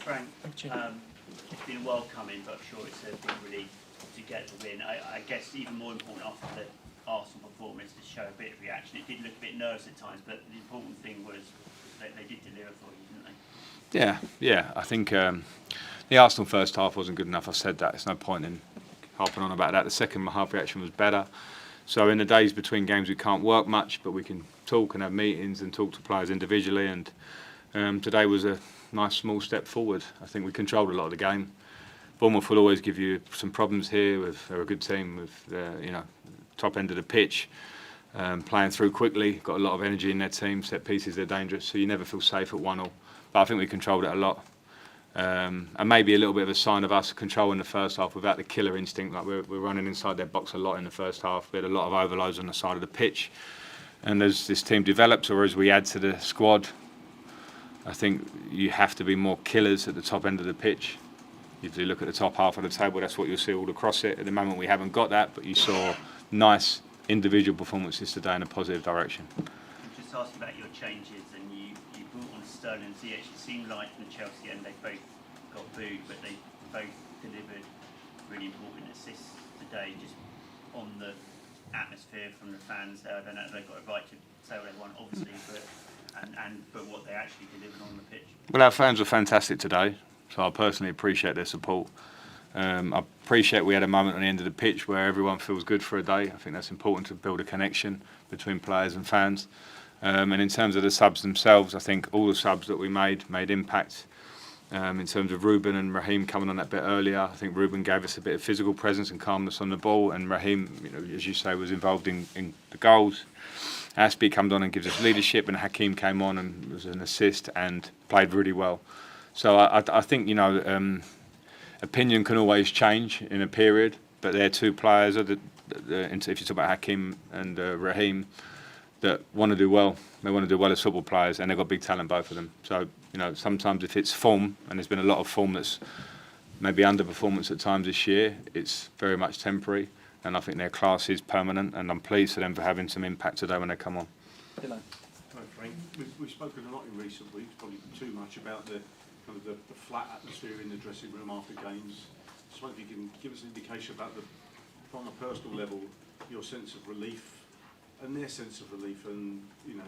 Frank, it's been a while coming, but I'm sure it's a big relief to get the win. I guess even more important after the Arsenal performance to show a bit of reaction. It did look a bit nervous at times, but the important thing was that they did deliver for you, didn't they? Yeah. I think the Arsenal first half wasn't good enough. I've said that. There's no point in harping on about that. The second half reaction was better. So in the days between games, we can't work much, but we can talk and have meetings and talk to players individually. And today was a nice small step forward. I think we controlled a lot of the game. Bournemouth will always give you some problems here. They're a good team with top end of the pitch, playing through quickly. Got a lot of energy in their team. Set pieces, they're dangerous, so you never feel safe at 1-0. But I think we controlled it a lot. And maybe a little bit of a sign of us controlling the first half without the killer instinct. Like we're running inside their box a lot in the first half. We had a lot of overloads on the side of the pitch. And as this team develops, or as we add to the squad, I think you have to be more killers at the top end of the pitch. If you look at the top half of the table, that's what you'll see all across it. At the moment, we haven't got that, but you saw nice individual performances today in a positive direction. Just asking about your changes, and you brought on Sterling and Ziyech. It seemed like in the Chelsea end they both got booed, but they both delivered really important assists today, just on the atmosphere from the fans there. I don't know if they've got a right to say what they want, obviously, but what they actually delivered on the pitch. Well, our fans were fantastic today, so I personally appreciate their support. I appreciate we had a moment on the end of the pitch where everyone feels good for a day. I think that's important to build a connection between players and fans. And in terms of the subs themselves, I think all the subs that we made impact. In terms of Ruben and Raheem coming on that bit earlier, I think Ruben gave us a bit of physical presence and calmness on the ball, and Raheem, as you say, was involved in the goals. Aspie comes on and gives us leadership, and Hakeem came on and was an assist and played really well. So I think opinion can always change in a period, but they're two players. If you talk about Hakeem and Raheem, that want to do well. They want to do well as football players, and they've got big talent, both of them. So sometimes if it's form, and there's been a lot of form that's maybe underperformance at times this year, it's very much temporary. And I think their class is permanent, and I'm pleased for them for having some impact today when they come on. Hello, Frank. We've spoken a lot in recent weeks, probably too much, about the flat atmosphere in the dressing room after games. Just wonder if you can give us an indication about from a personal level, your sense of relief and their sense of relief. And you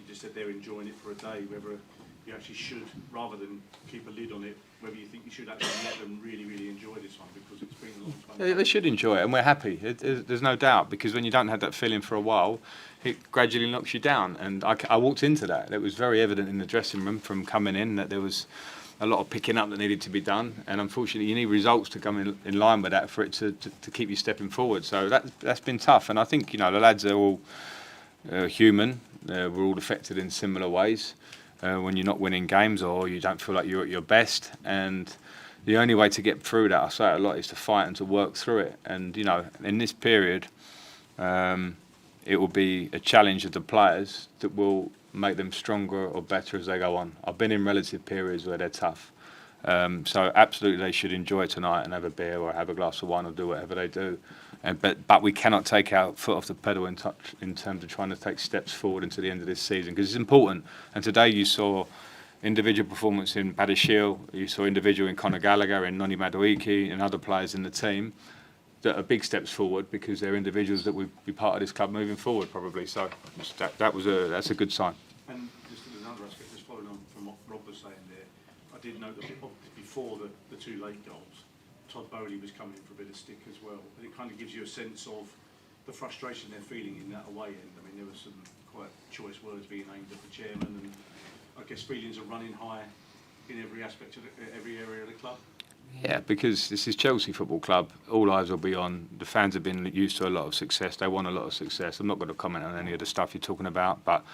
just said they're enjoying it for a day. Whether you actually should, rather than keep a lid on it, whether you think you should actually let them really, really enjoy this one, because it's been a long time. Yeah, they should enjoy it, and we're happy. There's no doubt, because when you don't have that feeling for a while, it gradually knocks you down. And I walked into that. It was very evident in the dressing room from coming in that there was a lot of picking up that needed to be done, and unfortunately you need results to come in line with that for it to keep you stepping forward. So that's been tough, and I think the lads are all human. We're all affected in similar ways. When you're not winning games or you don't feel like you're at your best, and the only way to get through that, I say it a lot, is to fight and to work through it. And in this period, it will be a challenge of the players that will make them stronger or better as they go on. I've been in relative periods where they're tough, so absolutely they should enjoy tonight and have a beer or have a glass of wine or do whatever they do. But we cannot take our foot off the pedal in terms of trying to take steps forward into the end of this season, because it's important. And today you saw individual performance in Badashil, you saw individual in Conor Gallagher, in Noni Madueke, and other players in the team that are big steps forward, because they're individuals that will be part of this club moving forward, probably. So that's a good sign. And just another aspect, just following on from what Rob was saying there, I did note that before the two late goals, Todd Bowley was coming in for a bit of stick as well. And it kind of gives you a sense of the frustration they're feeling in that away end. I mean, there were some quite choice words being aimed at the chairman, and I guess feelings are running high in every aspect of every area of the club. Yeah, because this is Chelsea Football Club. All eyes will be on. The fans have been used to a lot of success. They want a lot of success. I'm not going to comment on any of the stuff you're talking about, but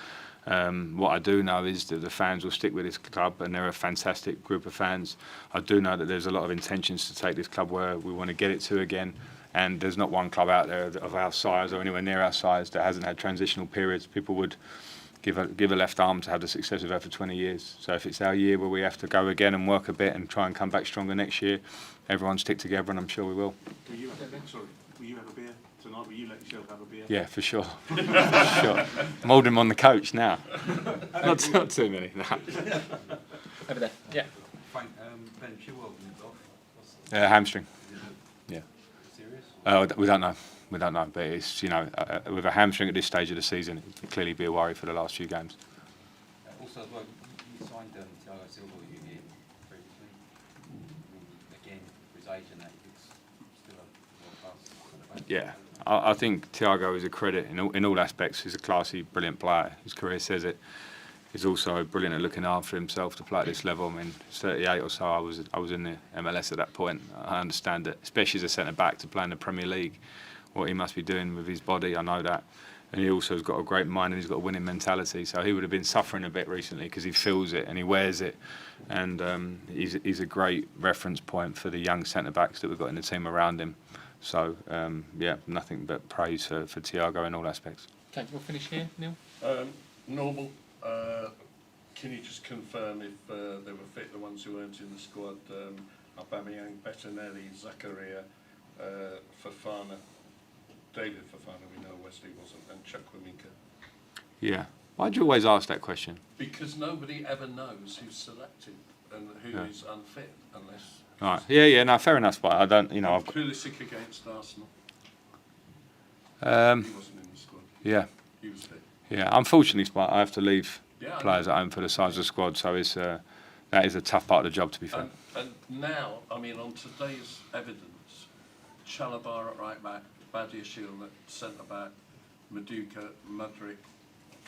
what I do know is that the fans will stick with this club, and they're a fantastic group of fans. I do know that there's a lot of intentions to take this club where we want to get it to again, and there's not one club out there of our size or anywhere near our size that hasn't had transitional periods. People would give a left arm to have the success we've had for 20 years. So if it's our year where we have to go again and work a bit and try and come back stronger next year, everyone stick together, and I'm sure we will. Will you have a beer tonight? Will you let yourself have a beer? Yeah, for sure. For sure. I'm holding him on the coach now. Not too many. No. Over there. Yeah. Frank, Ben Chilwell moved off. Hamstring. Yeah. Serious? We don't know. We don't know. But it's, with a hamstring at this stage of the season, it would clearly be a worry for the last few games. Also, as well, you signed Thiago Silva here previously. Again, for his age and that, he's still a world-class. Yeah. I think Thiago is a credit in all aspects. He's a classy, brilliant player. His career says it. He's also brilliant at looking after himself to play at this level. I mean, 38 or so, I was in the MLS at that point. I understand it, especially as a centre back to play in the Premier League. What he must be doing with his body, I know that. And he also has got a great mind and he's got a winning mentality. So he would have been suffering a bit recently because he feels it and he wears it. And he's a great reference point for the young centre backs that we've got in the team around him. So nothing but praise for Thiago in all aspects. Okay, we'll finish here, Neil. Normal. Can you just confirm if they were fit, the ones who weren't in the squad? Aubameyang, Bettinelli, Zakaria, Fofana, David Fofana, we know Wesley wasn't, and Chukwuemeka. Yeah. Why do you always ask that question? Because nobody ever knows who's selected and who is unfit, unless... Right. Yeah, no, fair enough, but I don't, I've got... Pulisic against Arsenal. He wasn't in the squad. Yeah. He was fit. Yeah, unfortunately, Spike, I have to leave Yeah, players at home for the size of the squad, so that is a tough part of the job, to be fair. And now, I mean, on today's evidence, Chalabar at right back, Badiashile at centre back, Maduka, Mudryk,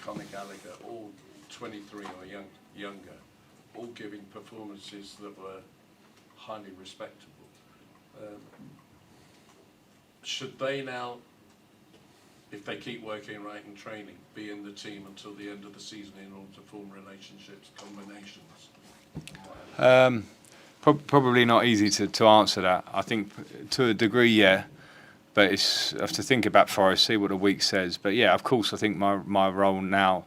Conor Gallagher, all 23 or younger, all giving performances that were highly respectable. Should they now, if they keep working right in training, be in the team until the end of the season in order to form relationships, combinations? Probably not easy to answer that. I think to a degree, yeah, but it's I have to think about Forest, see what the week says. But yeah, of course, I think my role now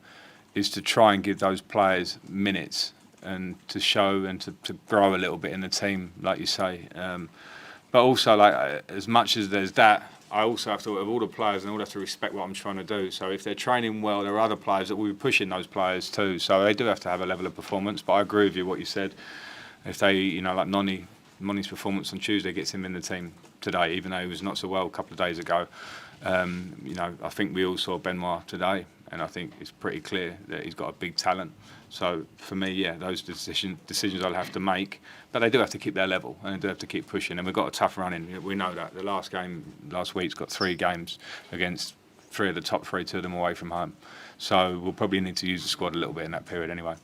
is to try and give those players minutes and to show and to grow a little bit in the team, like you say. But also, like as much as there's that, I also have to, of all the players, and all have to respect what I'm trying to do. So if they're training well, there are other players that will be pushing those players too. So they do have to have a level of performance. But I agree with you what you said. If they, like Noni's performance on Tuesday gets him in the team today, even though he was not so well a couple of days ago. I think we all saw Benoit today, and I think it's pretty clear that he's got a big talent. So for me, yeah, those decisions I'll have to make, but they do have to keep their level and they do have to keep pushing. And we've got a tough run in. We know that. The last week's got 3 games against 3 of the top 3, 2 of them away from home. So we'll probably need to use the squad a little bit in that period anyway.